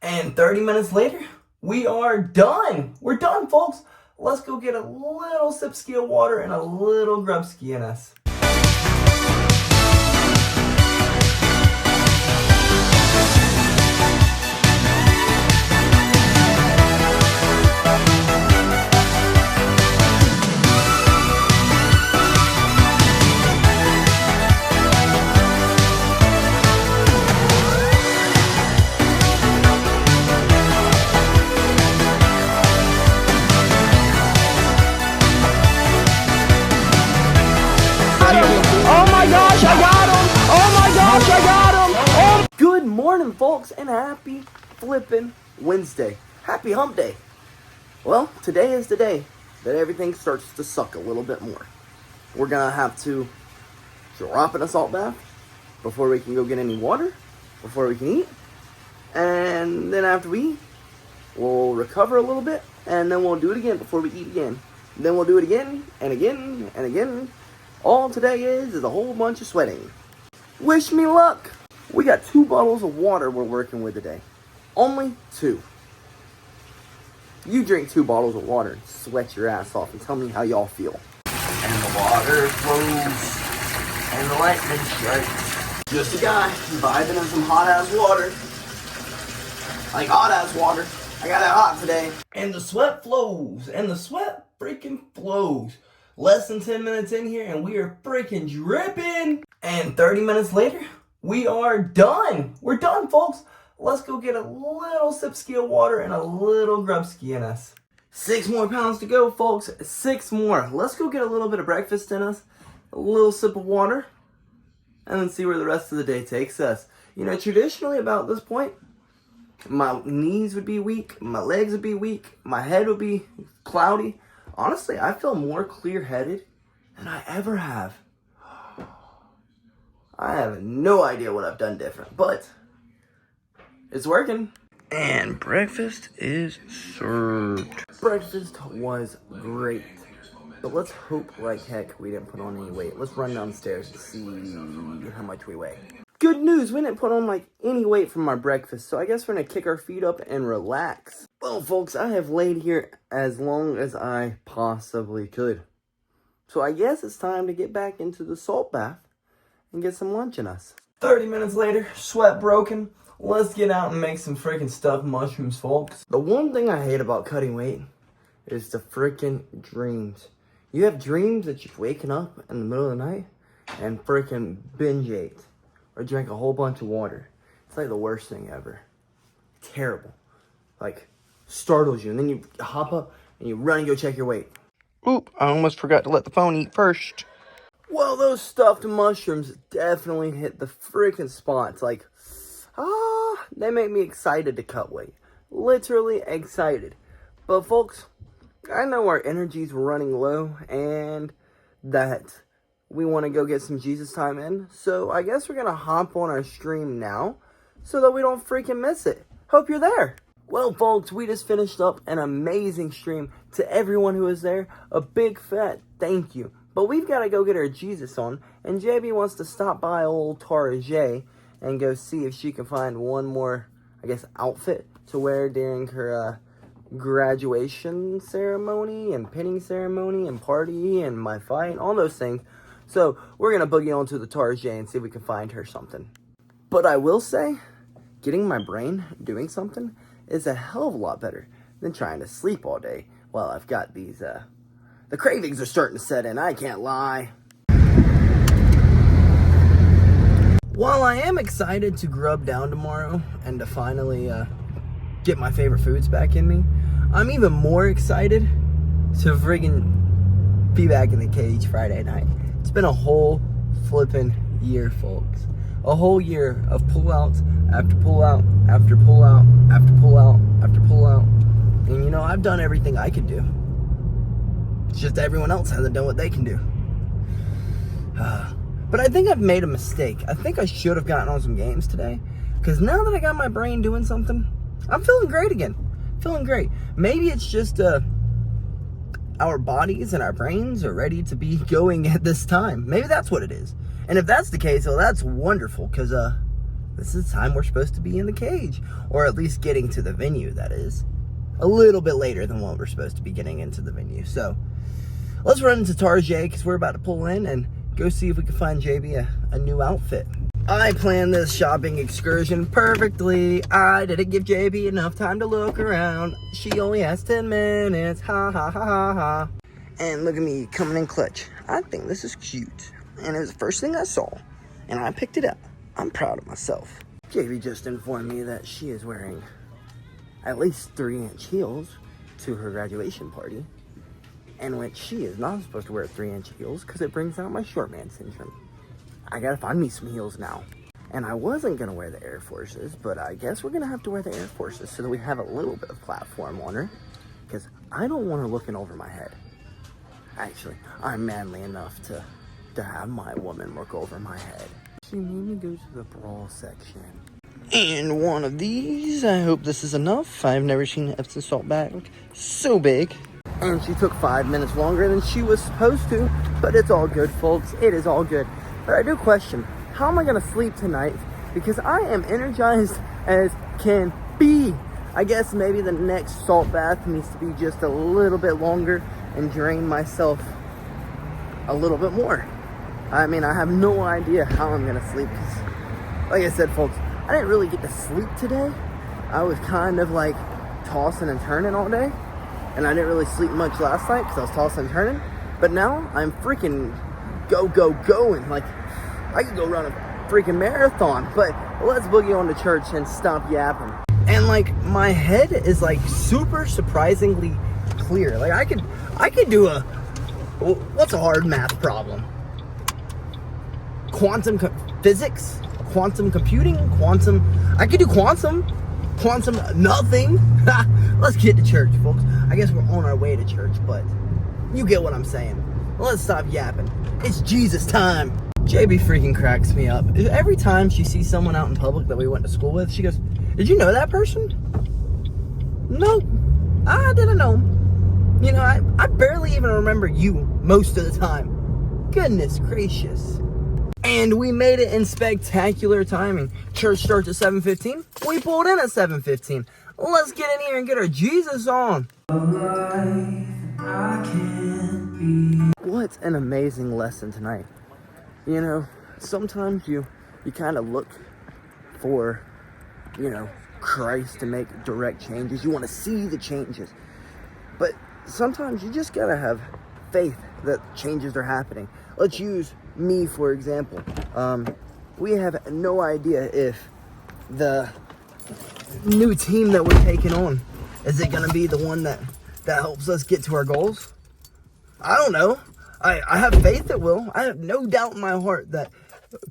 And 30 minutes later, we are done. We're done, folks. Let's go get a little sipski of water and a little grubski in us. Good morning, folks, and happy flippin' Wednesday. Happy hump day. Well, today is the day that everything starts to suck a little bit more. We're gonna have to drop in a salt bath before we can go get any water, before we can eat. And then after we eat, we'll recover a little bit, and then we'll do it again before we eat again. Then we'll do it again, and again, and again. All today is a whole bunch of sweating. Wish me luck. We got 2 bottles of water we're working with today. Only 2. You drink 2 bottles of water and sweat your ass off and tell me how y'all feel. And the water flows and the lightning strikes. Just a guy vibing in some hot ass water. Like hot ass water. I got it hot today. And the sweat flows. And the sweat freaking flows. Less than 10 minutes in here and we are freaking dripping. And 30 minutes later, we are done. We're done, folks. Let's go get a little sipski of water and a little grubski in us. 6 more pounds to go, folks. 6 more. Let's go get a little bit of breakfast in us, a little sip of water, and then see where the rest of the day takes us. You know, traditionally about this point, my knees would be weak, my legs would be weak, my head would be cloudy. Honestly, I feel more clear-headed than I ever have. I have no idea what I've done different, but it's working. And breakfast is served. Breakfast was great, but let's hope like heck we didn't put on any weight. Let's run downstairs to see how much we weigh. Good news, we didn't put on like any weight from our breakfast, so I guess we're gonna kick our feet up and relax. Well, folks, I have laid here as long as I possibly could. So I guess it's time to get back into the salt bath and get some lunch in us. 30 minutes later, sweat broken. Let's get out and make some freaking stuffed mushrooms, folks. The one thing I hate about cutting weight is the freaking dreams. You have dreams that you're waking up in the middle of the night and freaking binge ate or drank a whole bunch of water. It's like the worst thing ever. Terrible. Like, startles you, and then you hop up and you run and go check your weight. Oop, I almost forgot to let the phone eat first. Well, those stuffed mushrooms definitely hit the freaking spots. Like, they make me excited to cut weight. Literally excited. But folks, I know our energy's running low and that we want to go get some Jesus time in. So I guess we're going to hop on our stream now so that we don't freaking miss it. Hope you're there. Well, folks, we just finished up an amazing stream. To everyone who was there, a big fat thank you. But we've got to go get our Jesus on, and JB wants to stop by old Tarjay and go see if she can find one more, I guess, outfit to wear during her graduation ceremony and pinning ceremony and party and my fight, all those things. So we're going to boogie on to the Tarjay and see if we can find her something. But I will say, getting my brain doing something is a hell of a lot better than trying to sleep all day while I've got these, the cravings are starting to set in, I can't lie. While I am excited to grub down tomorrow and to finally get my favorite foods back in me, I'm even more excited to friggin' be back in the cage Friday night. It's been a whole flippin' year, folks. A whole year of pullouts after pullout after pullout after pullout after pullout. And you know, I've done everything I could do. It's just everyone else hasn't done what they can do. But I think I've made a mistake. I think I should have gotten on some games today. Because now that I got my brain doing something, I'm feeling great again. Feeling great. Maybe it's just our bodies and our brains are ready to be going at this time. Maybe that's what it is. And if that's the case, well, that's wonderful. Because this is the time we're supposed to be in the cage. Or at least getting to the venue, that is. A little bit later than what we're supposed to be getting into the venue. So, let's run into Tarjay because we're about to pull in and go see if we can find JB a new outfit. I planned this shopping excursion perfectly. I didn't give JB enough time to look around. She only has 10 minutes. Ha ha ha ha ha. And look at me coming in clutch. I think this is cute. And it was the first thing I saw. And I picked it up. I'm proud of myself. JB just informed me that she is wearing at least 3-inch heels to her graduation party. And which she is not supposed to wear 3-inch heels because it brings out my short man syndrome. I gotta find me some heels now. And I wasn't gonna wear the Air Forces, but I guess we're gonna have to wear the Air Forces so that we have a little bit of platform on her. Because I don't want her looking over my head. Actually, I'm manly enough to have my woman look over my head. She made me go to the bra section. And one of these, I hope this is enough. I've never seen an Epsom salt bag so big. And she took 5 minutes longer than she was supposed to, but it's all good, folks. It is all good. But I do question, how am I going to sleep tonight? Because I am energized as can be. I guess maybe the next salt bath needs to be just a little bit longer and drain myself a little bit more. I mean, I have no idea how I'm going to sleep. 'Cause, like I said, folks, I didn't really get to sleep today. I was kind of like tossing and turning all day. And I didn't really sleep much last night because I was tossing and turning. But now I'm freaking going. Like, I could go run a freaking marathon. But let's boogie on to church and stop yapping. And like, my head is like super surprisingly clear. Like, I could do what's a hard math problem? Quantum physics? Quantum computing? I could do quantum nothing. Let's get to church, folks. I guess we're on our way to church, but you get what I'm saying. Let's stop yapping. It's Jesus time. JB freaking cracks me up. Every time she sees someone out in public that we went to school with, she goes, "Did you know that person?" No, I didn't know him. You know, I barely even remember you most of the time. Goodness gracious. And we made it in spectacular timing. Church starts at 7:15. We pulled in at 7:15. Let's get in here and get our Jesus on. What an amazing lesson tonight. You know, sometimes you kind of look for, you know, Christ to make direct changes. You want to see the changes. But sometimes you just gotta have faith that changes are happening. Let's use me, for example. We have no idea if the new team that we're taking on, is it going to be the one that helps us get to our goals? I don't know. I have faith it will. I have no doubt in my heart that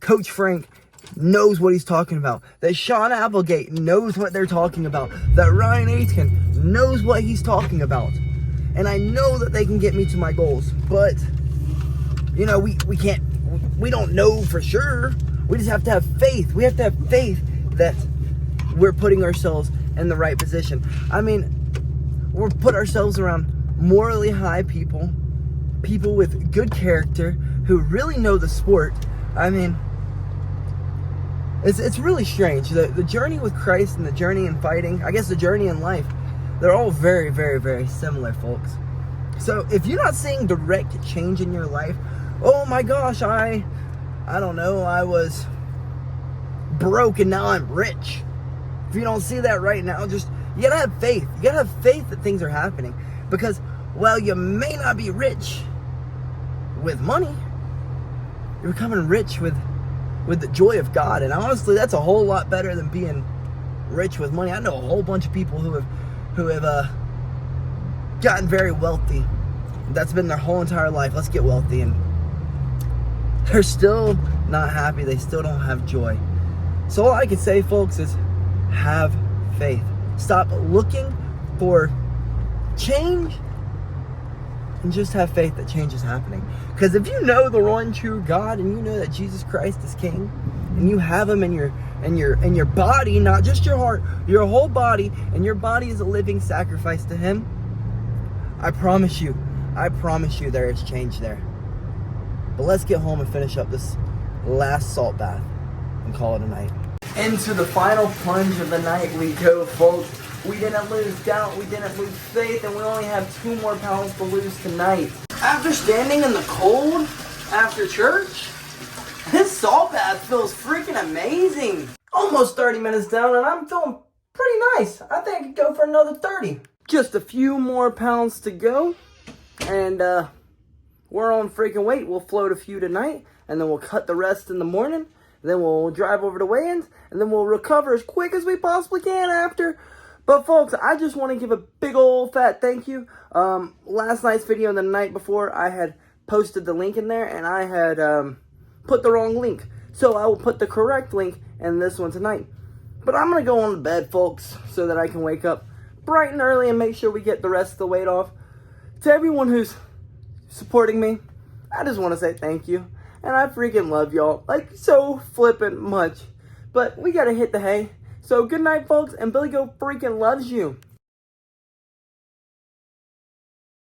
Coach Frank knows what he's talking about, that Sean Applegate knows what they're talking about, that Ryan Aitken knows what he's talking about. And I know that they can get me to my goals, but you know, we don't know for sure. We just have to have faith. We have to have faith that we're putting ourselves in the right position. I mean, we're put ourselves around morally high people with good character, who really know the sport. I mean, it's really strange. The journey with Christ and the journey in fighting, I guess the journey in life, they're all very, very, very similar, folks. So if you're not seeing direct change in your life, oh my gosh, I don't know, I was broke and now I'm rich. If you don't see that right now, you gotta have faith. You gotta have faith that things are happening. Because while you may not be rich with money, you're becoming rich with the joy of God. And honestly, that's a whole lot better than being rich with money. I know a whole bunch of people who have gotten very wealthy. That's been their whole entire life. Let's get wealthy, and they're still not happy. They still don't have joy. So all I can say, folks, is have faith. Stop looking for change and just have faith that change is happening. Because if you know the one true God, and you know that Jesus Christ is King, and you have him in your body, not just your heart, your whole body, and your body is a living sacrifice to him, I promise you there is change there. But let's get home and finish up this last salt bath and call it a night. Into the final plunge of the night we go, folks. We didn't lose doubt, we didn't lose faith, and we only have 2 more pounds to lose tonight. After standing in the cold after church, this salt bath feels freaking amazing. Almost 30 minutes down, and I'm feeling pretty nice. I think I could go for another 30. Just a few more pounds to go, and we're on freaking weight. We'll float a few tonight, and then we'll cut the rest in the morning. Then we'll drive over to weigh-ins, and then we'll recover as quick as we possibly can after. But folks, I just want to give a big old fat thank you. Last night's video and the night before, I had posted the link in there, and I had put the wrong link. So I will put the correct link in this one tonight. But I'm going to go on to bed, folks, so that I can wake up bright and early and make sure we get the rest of the weight off. To everyone who's supporting me, I just want to say thank you. And I freaking love y'all, like, so flippin' much. But we got to hit the hay. So good night, folks, and BillyGoat freaking loves you.